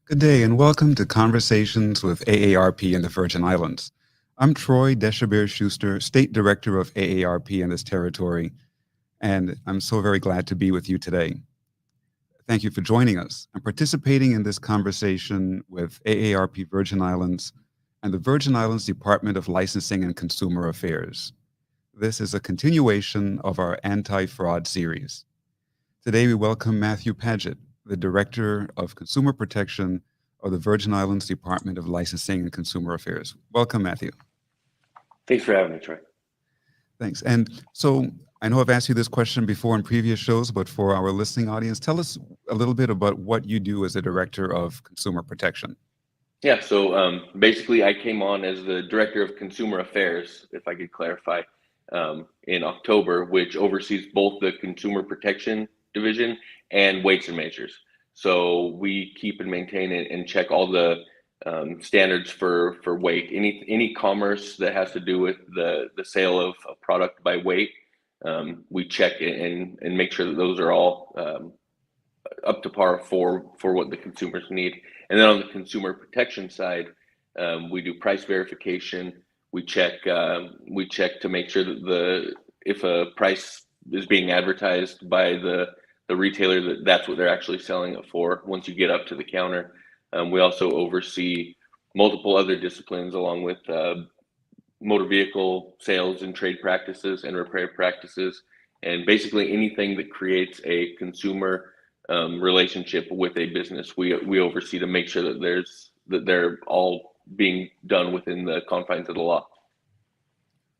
Good day and welcome to Conversations with AARP in the Virgin Islands. I'm Troy Deshabir-Schuster, State Director of AARP in this territory, and I'm so very glad to be with you today. Thank you for joining us and participating in this conversation with AARP Virgin Islands and the Virgin Islands Department of Licensing and Consumer Affairs. This is a continuation of our anti-fraud series. Today we welcome Matthew Paget, the Director of Consumer Protection of the Virgin Islands Department of Licensing and Consumer Affairs. Welcome, Matthew. Thanks for having me, Troy. Thanks. And so I know I've asked you this question before in previous shows, but for our listening audience, tell us a little bit about what you do as a Director of Consumer Protection. Yeah, so basically I came on as the Director of Consumer Affairs, if I could clarify, in October, which oversees both the Consumer Protection Division and Weights and Measures. So we keep and maintain and check all the standards for weight. Any commerce that has to do with the sale of a product by weight, we check and make sure that those are all up to par for what the consumers need. And then on the consumer protection side, we do price verification. We check to make sure that if a price is being advertised by the retailer, that's what they're actually selling it for once you get up to the counter. We also oversee multiple other disciplines along with motor vehicle sales and trade practices and repair practices, and basically anything that creates a consumer relationship with a business, we oversee to make sure that they're all being done within the confines of the law.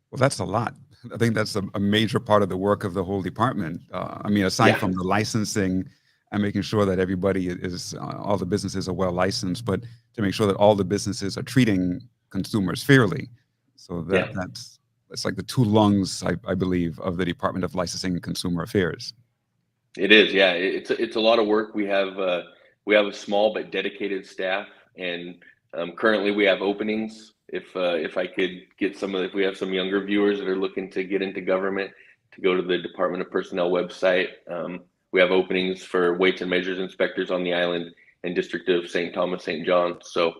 Well, that's a lot. I think that's a major part of the work of the whole department. Aside from the licensing and making sure that everybody all the businesses are well licensed, but to make sure that all the businesses are treating consumers fairly. So that's like the two lungs, I believe, of the Department of Licensing and Consumer Affairs. It is, yeah. It's a lot of work. We have a small but dedicated staff, and currently we have openings. If I could get if we have some younger viewers that are looking to get into government, to go to the Department of Personnel website. We have openings for weights and measures inspectors on the island and District of St. Thomas, St. John. So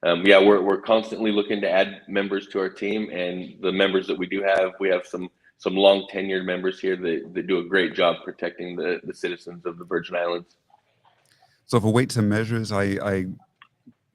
we're constantly looking to add members to our team, and the members that we do have, we have some long tenured members here that do a great job protecting the citizens of the Virgin Islands. So for weights and measures, I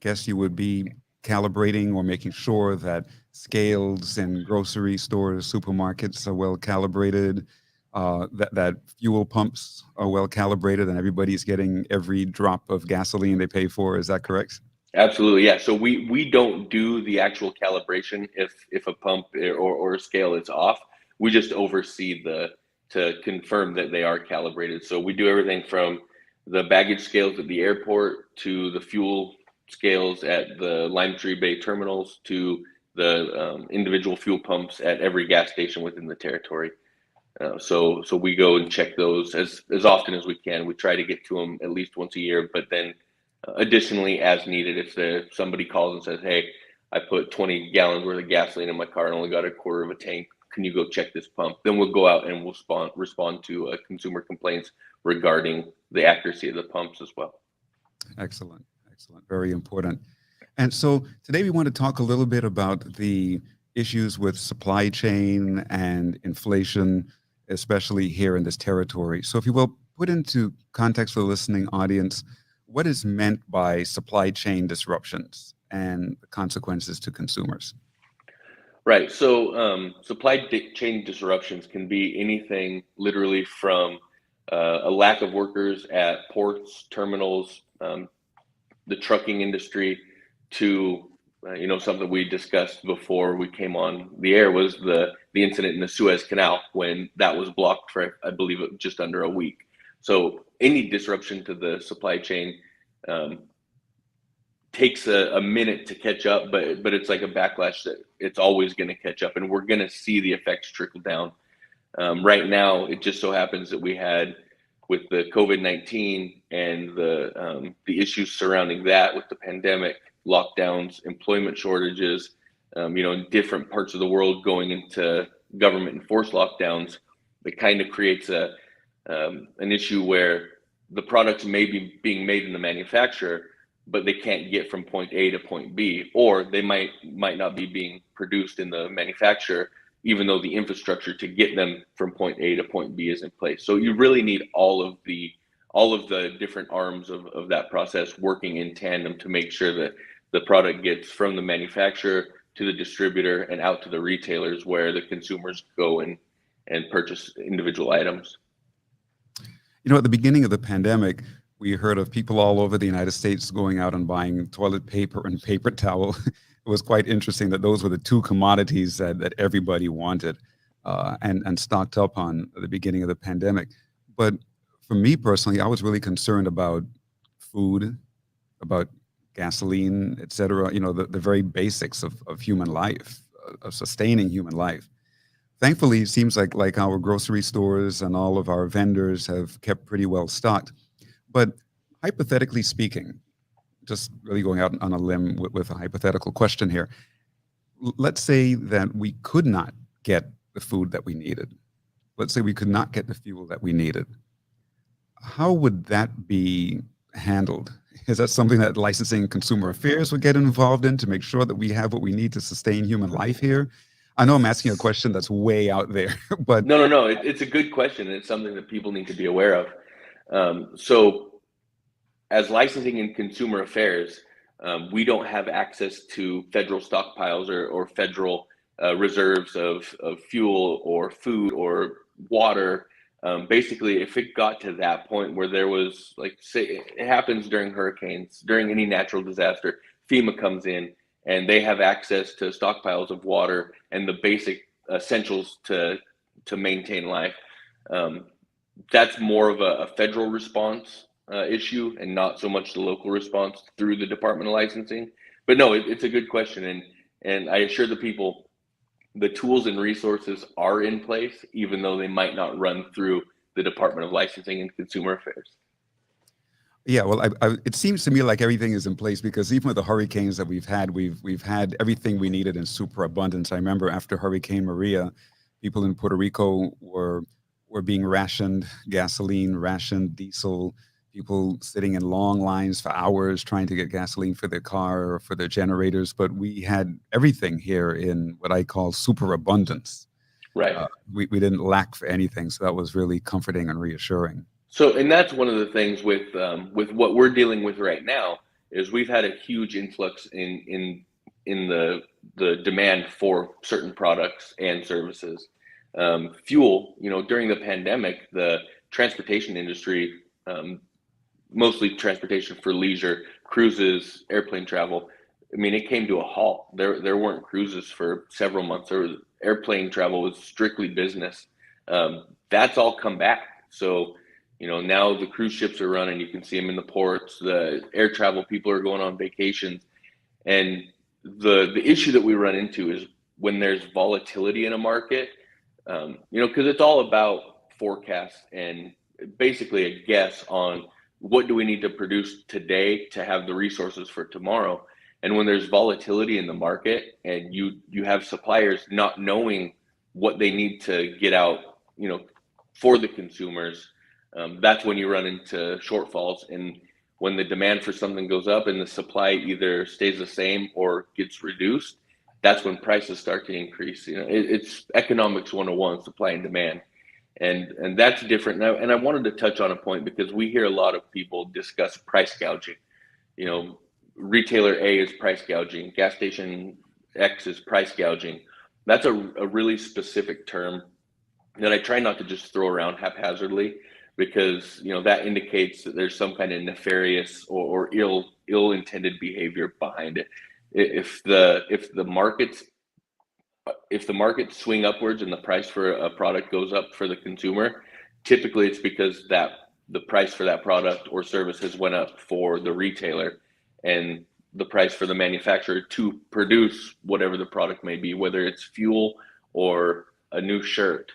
guess you would be calibrating or making sure that scales in grocery stores, supermarkets are well calibrated, that fuel pumps are well calibrated, and everybody's getting every drop of gasoline they pay for. Is that correct? Absolutely, yeah. So we don't do the actual calibration if a pump or a scale is off. We just oversee to confirm that they are calibrated. So we do everything from the baggage scales at the airport to the fuel scales at the Lime Tree Bay terminals to the individual fuel pumps at every gas station within the territory. So we go and check those as often as we can. We try to get to them at least once a year, but then additionally, as needed, if somebody calls and says, "Hey, I put 20 gallons worth of gasoline in my car and only got a quarter of a tank, can you go check this pump?" Then we'll go out and we'll respond to consumer complaints regarding the accuracy of the pumps as well. Excellent. Very important. And so today we want to talk a little bit about the issues with supply chain and inflation, especially here in this territory. So if you will, put into context for the listening audience, what is meant by supply chain disruptions and the consequences to consumers? Right. So supply chain disruptions can be anything literally from a lack of workers at ports, terminals, the trucking industry, to something we discussed before we came on the air was the incident in the Suez Canal, when that was blocked for, I believe, just under a week. So any disruption to the supply chain takes a minute to catch up, but it's like a backlash that it's always going to catch up, and we're going to see the effects trickle down. Right now, it just so happens that we had, with the COVID-19 and the issues surrounding that, with the pandemic, lockdowns, employment shortages, in different parts of the world going into government enforced lockdowns, it kind of creates an issue where the products may be being made in the manufacturer, but they can't get from point A to point B, or they might not be being produced in the manufacturer, even though the infrastructure to get them from point A to point B is in place. So you really need all of the different arms of that process working in tandem to make sure that the product gets from the manufacturer to the distributor and out to the retailers where the consumers go and purchase individual items. At the beginning of the pandemic, we heard of people all over the United States going out and buying toilet paper and paper towel. It was quite interesting that those were the two commodities that everybody wanted and stocked up on at the beginning of the pandemic. But for me personally, I was really concerned about food, about gasoline, et cetera, the very basics of human life, of sustaining human life. Thankfully, it seems like our grocery stores and all of our vendors have kept pretty well stocked. But hypothetically speaking, just really going out on a limb with a hypothetical question here, let's say that we could not get the food that we needed. Let's say we could not get the fuel that we needed. How would that be handled? Is that something that licensing and consumer affairs would get involved in to make sure that we have what we need to sustain human life here? I know I'm asking a question that's way out there, but No. It's a good question, and it's something that people need to be aware of. So, as licensing and consumer affairs, we don't have access to federal stockpiles or federal reserves of fuel or food or water. Basically, if it got to that point where there was, like, say, it happens during hurricanes, during any natural disaster, FEMA comes in and they have access to stockpiles of water and the basic essentials to maintain life. That's more of a federal response issue and not so much the local response through the Department of Licensing. But no, it's a good question, and I assure the people the tools and resources are in place, even though they might not run through the Department of Licensing and Consumer Affairs. yeah, well, it seems to me like everything is in place because even with the hurricanes that we've had everything we needed in super abundance. I remember after Hurricane Maria, people in Puerto Rico were being rationed gasoline, rationed diesel. People sitting in long lines for hours trying to get gasoline for their car or for their generators. But we had everything here in what I call super abundance. Right. We didn't lack for anything, so that was really comforting and reassuring. So, and that's one of the things with what we're dealing with right now is we've had a huge influx in the demand for certain products and services. Fuel, during the pandemic, the transportation industry, mostly transportation for leisure, cruises, airplane travel. I mean, it came to a halt. There weren't cruises for several months. Airplane travel was strictly business. That's all come back. So, now the cruise ships are running. You can see them in the ports. The air travel, people are going on vacations. And the issue that we run into is when there's volatility in a market, because it's all about forecasts and basically a guess on what do we need to produce today to have the resources for tomorrow. And when there's volatility in the market and you have suppliers not knowing what they need to get out, for the consumers, that's when you run into shortfalls. And when the demand for something goes up and the supply either stays the same or gets reduced, that's when prices start to increase. It's economics 101, supply and demand. And that's different. And I wanted to touch on a point because we hear a lot of people discuss price gouging. Retailer A is price gouging, gas station X is price gouging. That's a really specific term that I try not to just throw around haphazardly because that indicates that there's some kind of nefarious or ill-intended behavior behind it. If the markets swing upwards and the price for a product goes up for the consumer, typically it's because that the price for that product or service has went up for the retailer, and the price for the manufacturer to produce whatever the product may be, whether it's fuel or a new shirt.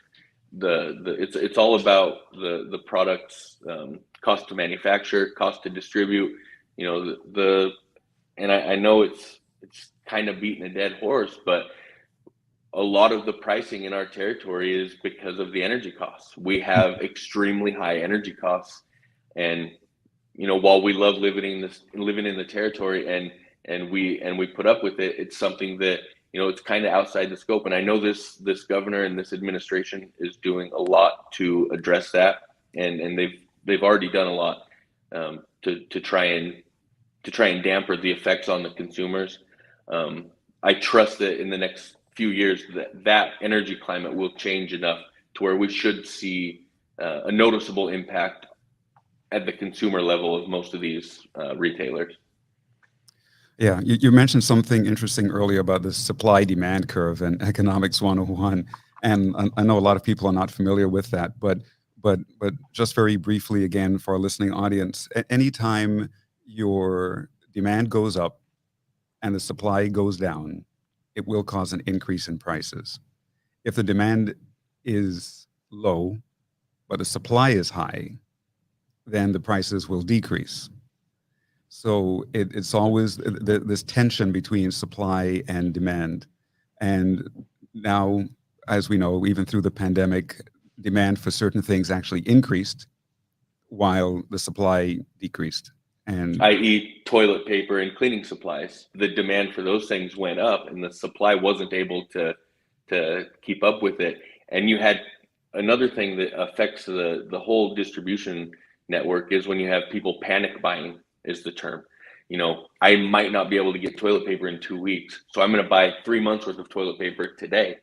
It's all about the product's cost to manufacture, cost to distribute. And I know it's kind of beating a dead horse, but a lot of the pricing in our territory is because of the energy costs. We have extremely high energy costs, and while we love living in the territory, and we put up with it, it's something that, it's kind of outside the scope. And I know this governor and this administration is doing a lot to address that, and they've already done a lot, to try and damper the effects on the consumers. I trust that in the next few years that energy climate will change enough to where we should see a noticeable impact at the consumer level of most of these retailers. Yeah, you mentioned something interesting earlier about the supply-demand curve in Economics 101, and I know a lot of people are not familiar with that, but just very briefly again for our listening audience, anytime your demand goes up and the supply goes down, it will cause an increase in prices. If the demand is low, but the supply is high, then the prices will decrease. So it's always this tension between supply and demand. And now, as we know, even through the pandemic, demand for certain things actually increased while the supply decreased. And I.e., toilet paper and cleaning supplies. The demand for those things went up, and the supply wasn't able to keep up with it. And you had another thing that affects the whole distribution network is when you have people panic buying, is the term. I might not be able to get toilet paper in 2 weeks, so I'm going to buy 3 months worth of toilet paper today.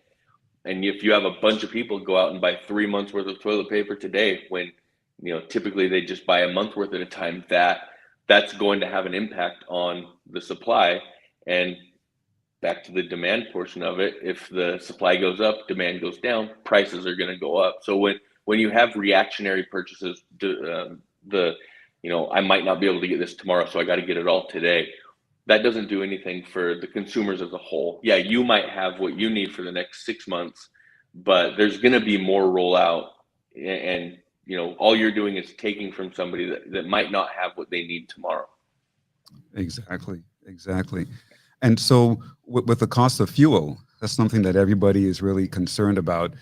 And if you have a bunch of people go out and buy 3 months worth of toilet paper today, when typically they just buy a month worth at a time, that's going to have an impact on the supply. And back to the demand portion of it, if the supply goes up, demand goes down, prices are going to go up. So when you have reactionary purchases, I might not be able to get this tomorrow, so I got to get it all today. That doesn't do anything for the consumers as a whole. Yeah, you might have what you need for the next 6 months, but there's going to be more rollout, and all you're doing is taking from somebody that might not have what they need tomorrow. exactly. And so with the cost of fuel, that's something that everybody is really concerned about.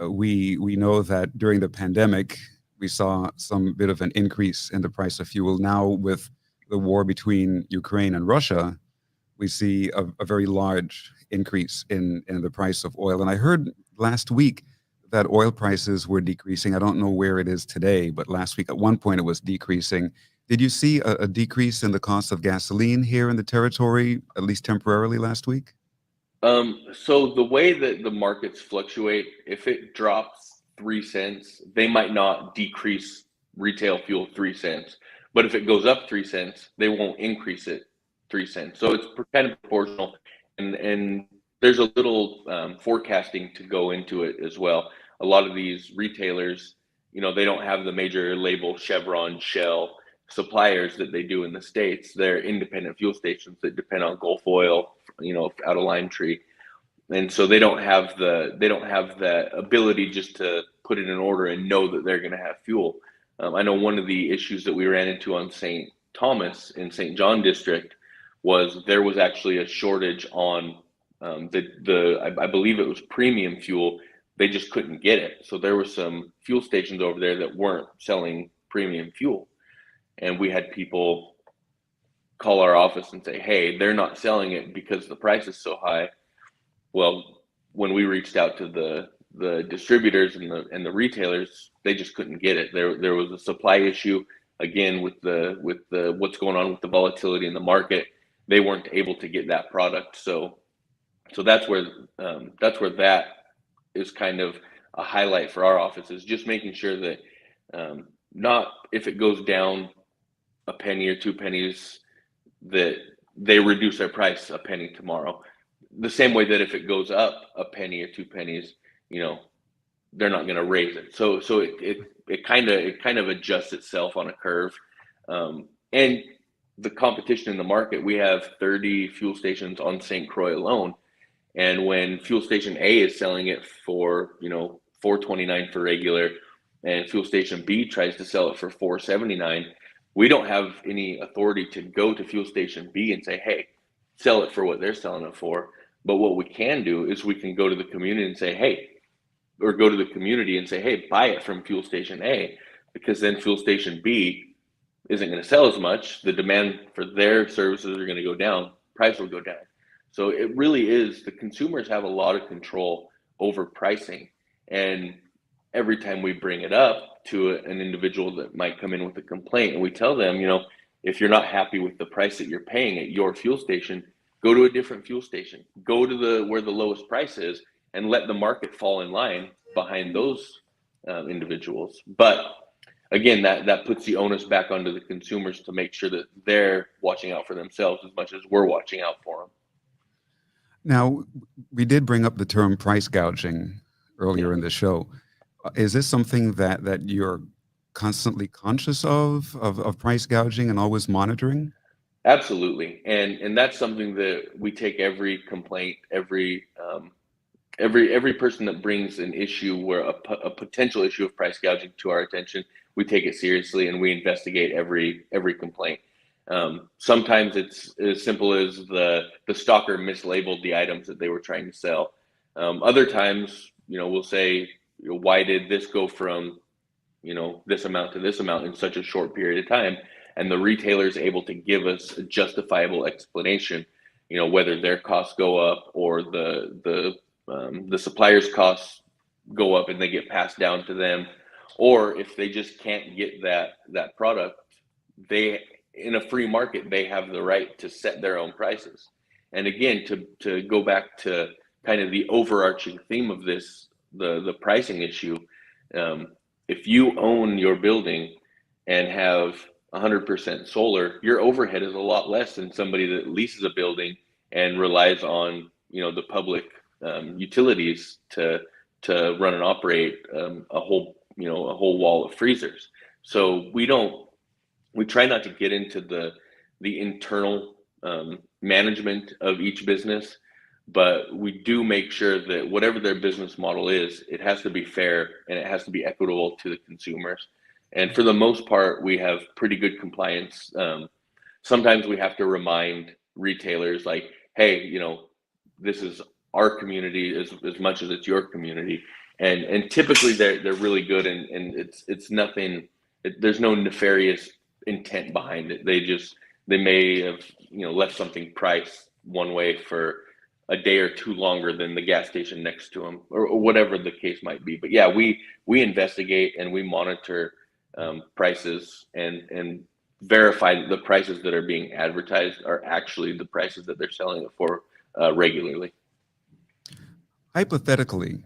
We know that during the pandemic, we saw some bit of an increase in the price of fuel. Now with the war between Ukraine and Russia, we see a very large increase in the price of oil. And I heard last week that oil prices were decreasing. I don't know where it is today, but last week at one point it was decreasing. Did you see a decrease in the cost of gasoline here in the territory, at least temporarily last week? So the way that the markets fluctuate, if it drops 3 cents, they might not decrease retail fuel 3 cents. But if it goes up 3 cents, they won't increase it 3 cents. So it's kind of proportional, and there's a little forecasting to go into it as well. A lot of these retailers, they don't have the major label Chevron, Shell suppliers that they do in the States. They're independent fuel stations that depend on Gulf oil, out of Lime Tree. And so they don't have the ability just to put it in order and know that they're going to have fuel. I know one of the issues that we ran into on St. Thomas in St. John district was there was actually a shortage on I believe it was premium fuel. They just couldn't get it. So there were some fuel stations over there that weren't selling premium fuel. And we had people call our office and say, hey, they're not selling it because the price is so high. Well, when we reached out to the distributors and the retailers, they just couldn't get it. There was a supply issue again with the what's going on with the volatility in the market. They weren't able to get that product. So that's where that is kind of a highlight for our office, is just making sure that not if it goes down a penny or 2 pennies, that they reduce their price a penny tomorrow. The same way that if it goes up a penny or 2 pennies, they're not going to raise it. So it kind of adjusts itself on a curve. And the competition in the market, we have 30 fuel stations on St. Croix alone. And when fuel station A is selling it for, $4.29 for regular, and fuel station B tries to sell it for $4.79, we don't have any authority to go to fuel station B and say, hey, sell it for what they're selling it for. But what we can do is we can go to the community and say, hey, buy it from fuel station A, because then fuel station B isn't going to sell as much, the demand for their services are going to go down, price will go down. So it really is, the consumers have a lot of control over pricing. And every time we bring it up to an individual that might come in with a complaint, and we tell them, if you're not happy with the price that you're paying at your fuel station, go to a different fuel station, go to where the lowest price is, and let the market fall in line behind those individuals. But again, that puts the onus back onto the consumers to make sure that they're watching out for themselves as much as we're watching out for them. Now, we did bring up the term price gouging earlier in the show. Is this something that you're constantly conscious of price gouging and always monitoring? Absolutely, and that's something that we take every complaint, every person that brings an issue where a potential issue of price gouging to our attention, we take it seriously and we investigate every complaint. Sometimes it's as simple as the stalker mislabeled the items that they were trying to sell. Other times, we'll say, why did this go from this amount to this amount in such a short period of time? And the retailer is able to give us a justifiable explanation, whether their costs go up or the supplier's costs go up and they get passed down to them, or if they just can't get that product, they, in a free market, they have the right to set their own prices. And again, to go back to kind of the overarching theme of this, the pricing issue, if you own your building and have 100% solar, your overhead is a lot less than somebody that leases a building and relies on the public utilities to run and operate a whole wall of freezers. So we try not to get into the internal management of each business, but we do make sure that whatever their business model is, it has to be fair and it has to be equitable to the consumers. And for the most part, we have pretty good compliance. Sometimes we have to remind retailers, like, hey, this is our community as much as it's your community. And typically they're really good, and it's nothing, there's no nefarious intent behind it. They may have left something priced one way for a day or two longer than the gas station next to them, or whatever the case might be. But yeah, we investigate and we monitor prices and verify that the prices that are being advertised are actually the prices that they're selling it for regularly. Hypothetically,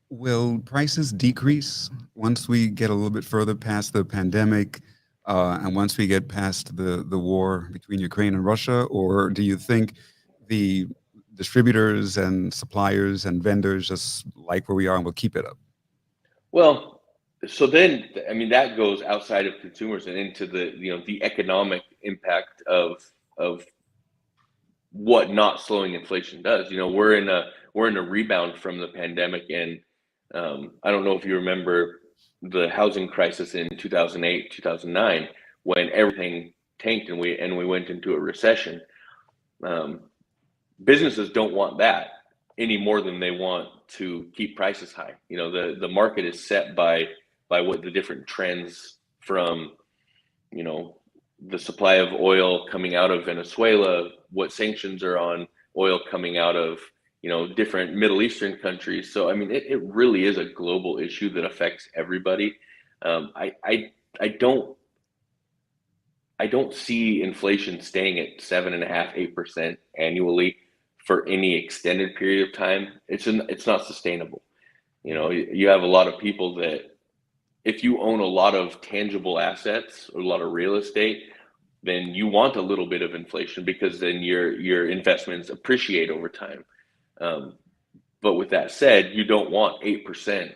will prices decrease once we get a little bit further past the pandemic, and once we get past the war between Ukraine and Russia? Or do you think the distributors and suppliers and vendors just like where we are and will keep it up? Well, so then, I mean, that goes outside of consumers and into the economic impact of what not slowing inflation does. We're in a rebound from the pandemic, and I don't know if you remember the housing crisis in 2008, 2009, when everything tanked and we went into a recession. Businesses don't want that any more than they want to keep prices high. The market is set by what the different trends from, the supply of oil coming out of Venezuela, what sanctions are on oil coming out of, different Middle Eastern countries. So, I mean, it really is a global issue that affects everybody. I don't see inflation staying at 7.5%, 8% annually for any extended period of time. It's not sustainable. You have a lot of people that, if you own a lot of tangible assets or a lot of real estate, then you want a little bit of inflation, because then your investments appreciate over time. But with that said, you don't want 8%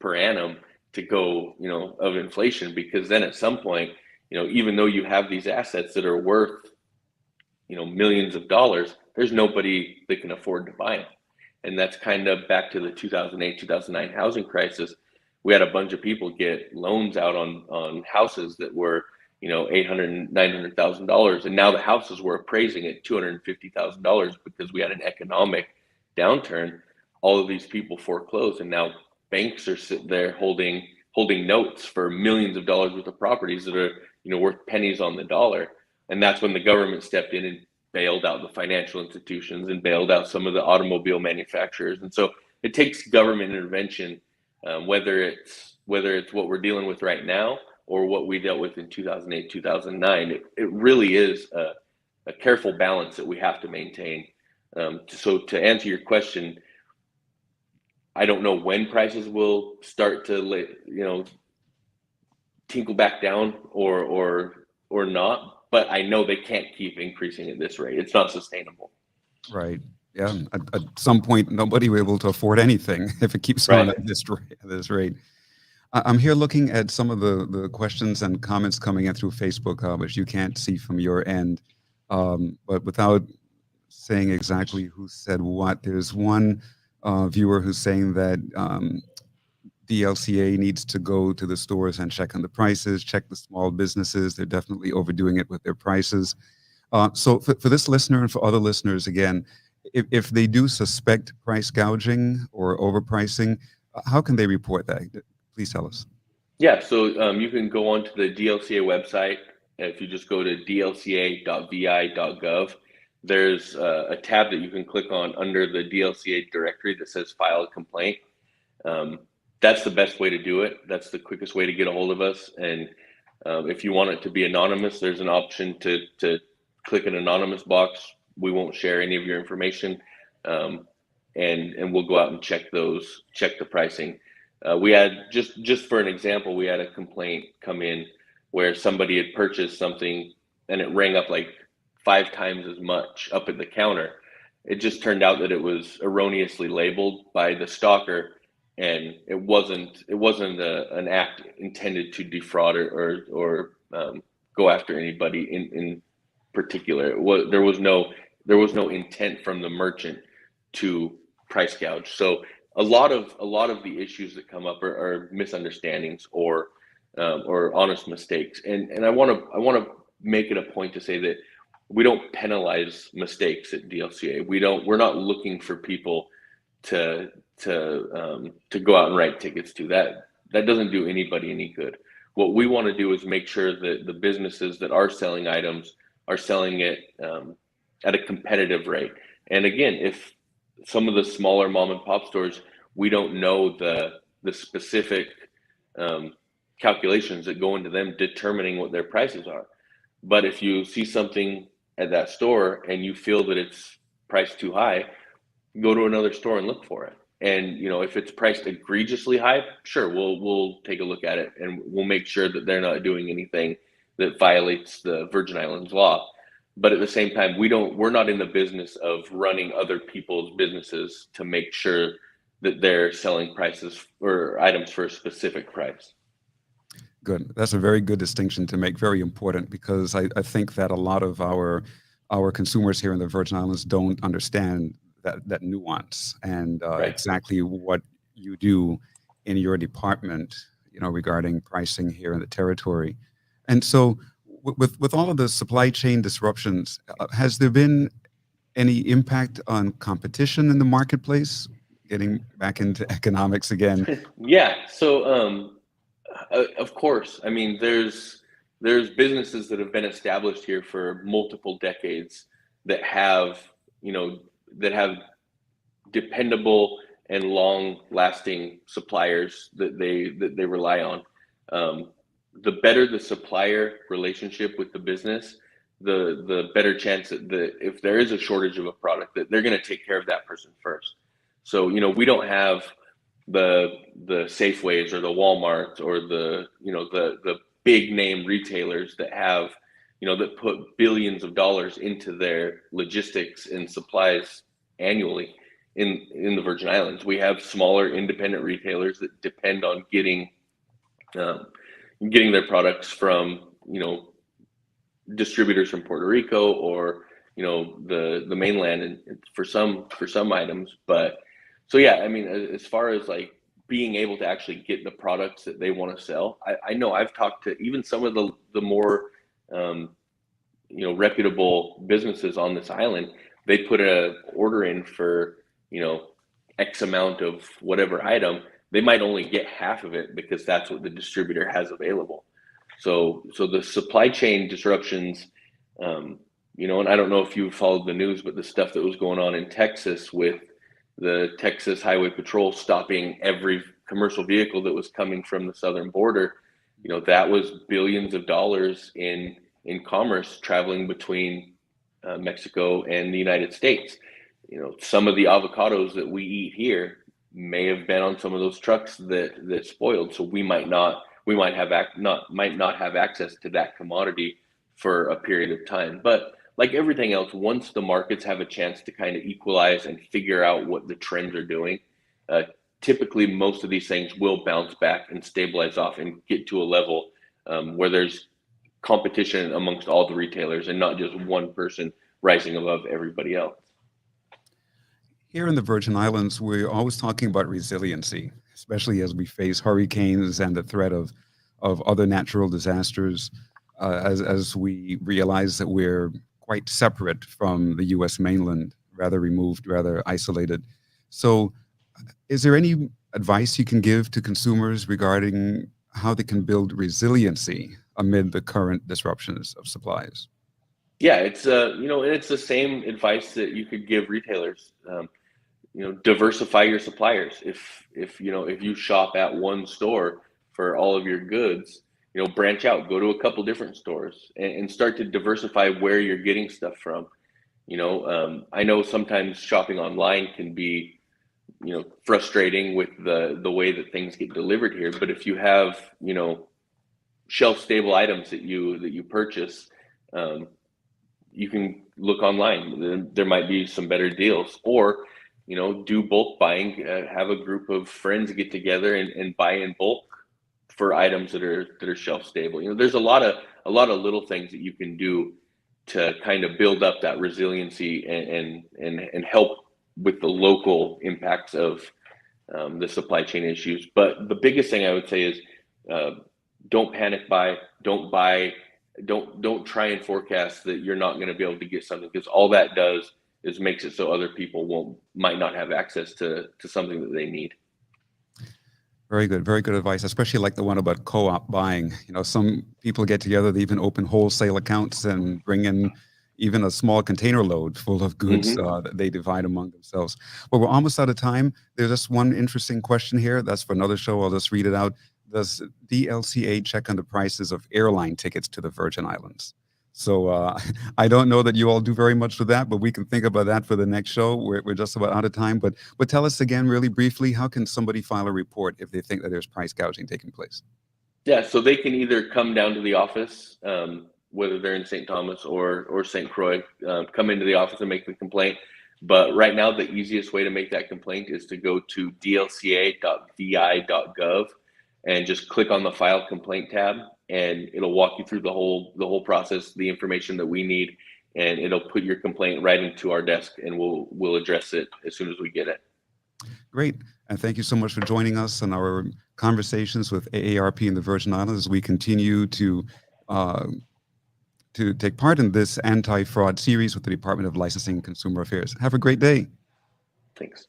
per annum to go, of inflation, because then at some point, even though you have these assets that are worth, millions of dollars, there's nobody that can afford to buy them. And that's kind of back to the 2008, 2009 housing crisis. We had a bunch of people get loans out on houses that were, $800,000, $900,000, and now the houses were appraising at $250,000 because we had an economic downturn. All of these people foreclosed, and now banks are sitting there holding notes for millions of dollars worth of properties that are, worth pennies on the dollar. And that's when the government stepped in and bailed out the financial institutions and bailed out some of the automobile manufacturers. And so it takes government intervention, whether it's what we're dealing with right now or what we dealt with in 2008, 2009. It really is a careful balance that we have to maintain. So to answer your question, I don't know when prices will start to tinkle back down or not, but I know they can't keep increasing at this rate. It's not sustainable. Right. Yeah. At some point, nobody will be able to afford anything if it keeps on Right. at this rate. I'm here looking at some of the questions and comments coming in through Facebook, which you can't see from your end. But without saying exactly who said what, there's one viewer who's saying that DLCA needs to go to the stores and check on the prices, check the small businesses. They're definitely overdoing it with their prices. So for this listener and for other listeners, again, if they do suspect price gouging or overpricing, how can they report that? Please tell us. Yeah, so you can go onto the DLCA website. If you just go to dlca.vi.gov, there's a tab that you can click on under the DLCA directory that says file a complaint. That's the best way to do it. That's the quickest way to get a hold of us. And if you want it to be anonymous, there's an option to click an anonymous box. We won't share any of your information, and we'll go out and check the pricing. We had just for an example, we had a complaint come in where somebody had purchased something and it rang up like 5 times as much up at the counter. It just turned out that it was erroneously labeled by the stalker, and it wasn't an act intended to defraud or go after anybody in particular. There was no intent from the merchant to price gouge. So a lot of the issues that come up are misunderstandings or honest mistakes. And I want to make it a point to say that we don't penalize mistakes at DLCA. We're not looking for people to go out and write tickets to that. That doesn't do anybody any good. What we want to do is make sure that the businesses that are selling items are selling it at a competitive rate. And again, if some of the smaller mom and pop stores, we don't know the specific calculations that go into them determining what their prices are. But if you see something at that store and you feel that it's priced too high, go to another store and look for it. And if it's priced egregiously high, sure, we'll take a look at it and we'll make sure that they're not doing anything that violates the Virgin Islands law. But at the same time, we're not in the business of running other people's businesses to make sure that they're selling prices or items for a specific price. Good. That's a very good distinction to make, very important, because I think that a lot of our consumers here in the Virgin Islands don't understand that nuance and Right. exactly what you do in your department, regarding pricing here in the territory. And so with all of the supply chain disruptions, has there been any impact on competition in the marketplace? Getting back into economics again. Yeah. So, of course, I mean, there's businesses that have been established here for multiple decades that have dependable and long-lasting suppliers that they rely on. The better the supplier relationship with the business, the better chance that if there is a shortage of a product, that they're going to take care of that person first. So we don't have the Safeways or the Walmarts or the big name retailers that have that put billions of dollars into their logistics and supplies annually in the Virgin Islands. We have smaller independent retailers that depend on getting their products from distributors from Puerto Rico or the mainland and for some items. But so yeah, I mean, as far as like being able to actually get the products that they want to sell, I know I've talked to even some of the more reputable businesses on this island. They put a order in for X amount of whatever item. They might only get half of it because that's what the distributor has available. So the supply chain disruptions, and I don't know if you followed the news, but the stuff that was going on in Texas with the Texas Highway Patrol stopping every commercial vehicle that was coming from the southern border, that was billions of dollars in commerce traveling between Mexico and the United States. Some of the avocados that we eat here may have been on some of those trucks that spoiled, so we might not have access to that commodity for a period of time. But like everything else, once the markets have a chance to kind of equalize and figure out what the trends are doing, uh, typically most of these things will bounce back and stabilize off and get to a level where there's competition amongst all the retailers and not just one person rising above everybody else. Here in the Virgin Islands, we're always talking about resiliency, especially as we face hurricanes and the threat of other natural disasters, as we realize that we're quite separate from the US mainland, rather removed, rather isolated. So, is there any advice you can give to consumers regarding how they can build resiliency amid the current disruptions of supplies? Yeah, and it's the same advice that you could give retailers. Diversify your suppliers. If you shop at one store for all of your goods, branch out, go to a couple different stores, and start to diversify where you're getting stuff from. I know sometimes shopping online can be, frustrating with the way that things get delivered here. But if you have, shelf stable items that you purchase, um, you can look online. There might be some better deals, or do bulk buying. Have a group of friends get together and buy in bulk for items that are shelf stable. There's a lot of little things that you can do to kind of build up that resiliency and help with the local impacts of the supply chain issues. But the biggest thing I would say is, uh, don't panic buy, don't buy, don't try and forecast that you're not going to be able to get something, because all that does is makes it so other people might not have access to something that they need. Very good advice, especially like the one about co-op buying. Some people get together, they even open wholesale accounts and bring in even a small container load full of goods Hmm. that they divide among themselves. Well, we're almost out of time. There's just one interesting question here. That's for another show. I'll just read it out. Does DLCA check on the prices of airline tickets to the Virgin Islands? So I don't know that you all do very much with that, but we can think about that for the next show. We're just about out of time. But tell us again, really briefly, how can somebody file a report if they think that there's price gouging taking place? Yeah, so they can either come down to the office, whether they're in St. Thomas or St. Croix, come into the office and make the complaint. But right now, the easiest way to make that complaint is to go to dlca.vi.gov and just click on the File Complaint tab, and it'll walk you through the whole process, the information that we need, and it'll put your complaint right into our desk, and we'll address it as soon as we get it. Great. And thank you so much for joining us on our conversations with AARP in the Virgin Islands as we continue uh, to take part in this anti-fraud series with the Department of Licensing and Consumer Affairs. Have a great day. Thanks.